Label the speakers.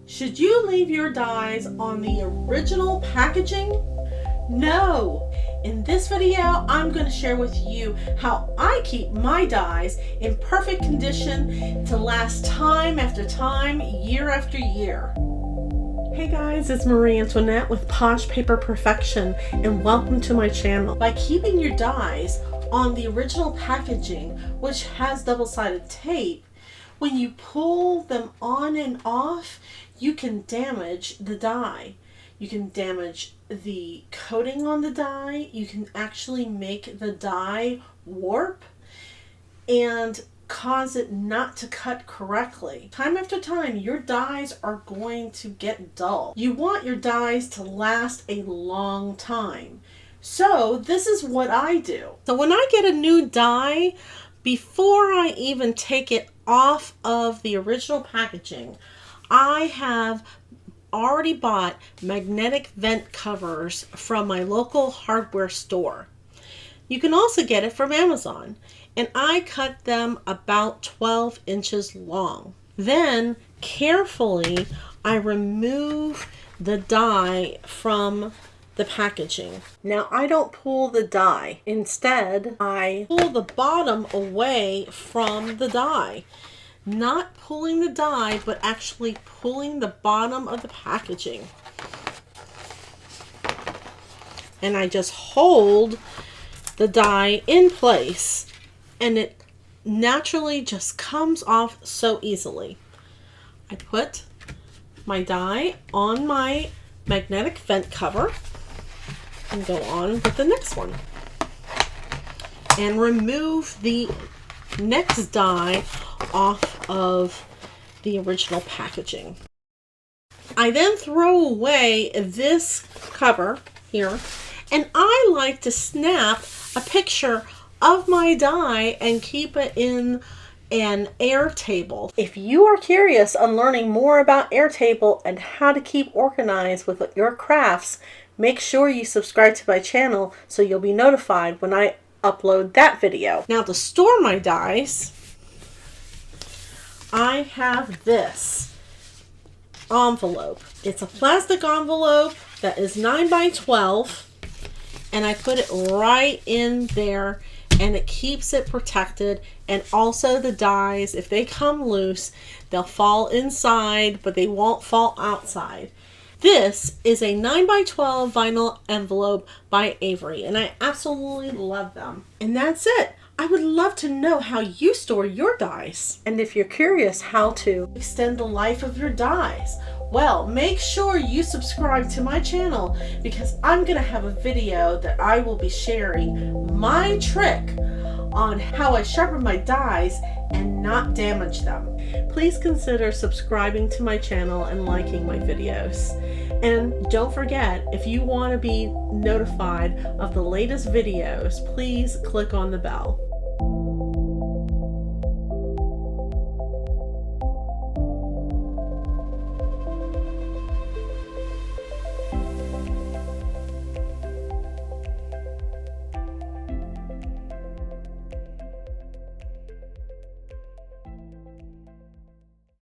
Speaker 1: Should you leave your dies on the original packaging? No! In this video, I'm going to share with you how I keep my dies in perfect condition to last time after time, year after year. Hey guys, it's Marie Antoinette with Posh Paper Perfection, and welcome to my channel. By keeping your dies on the original packaging, which has double-sided tape, when you pull them on and off, you can damage the die. You can damage the coating on the die. You can actually make the die warp and cause it not to cut correctly. Time after time, your dies are going to get dull. You want your dies to last a long time. So this is what I do. So when I get a new die, before I even take it off of the original packaging, I have already bought magnetic vent covers from my local hardware store. You can also get it from Amazon, and I cut them about 12 inches long. Then carefully I remove the die from the packaging. Now I don't pull the die. Instead, I pull the bottom away from the die. Not pulling the die, but actually pulling the bottom of the packaging. And I just hold the die in place, and it naturally just comes off so easily. I put my die on my magnetic vent cover and go on with the next one. And remove the next die off of the original packaging. I then throw away this cover here, and I like to snap a picture of my die and keep it in an Airtable. If you are curious on learning more about Airtable and how to keep organized with your crafts, make sure you subscribe to my channel so you'll be notified when I upload that video. Now to store my dies, I have this envelope. It's a plastic envelope that is 9 by 12, and I put it right in there, and it keeps it protected. And also the dies, if they come loose, they'll fall inside, but they won't fall outside. This is a 9 by 12 vinyl envelope by Avery, and I absolutely love them. And that's it. I would love to know how you store your dies. And if you're curious how to extend the life of your dies, well, make sure you subscribe to my channel, because I'm going to have a video that I will be sharing my trick on how I sharpen my dies and not damage them. Please consider subscribing to my channel and liking my videos. And don't forget, if you want to be notified of the latest videos, please click on the bell.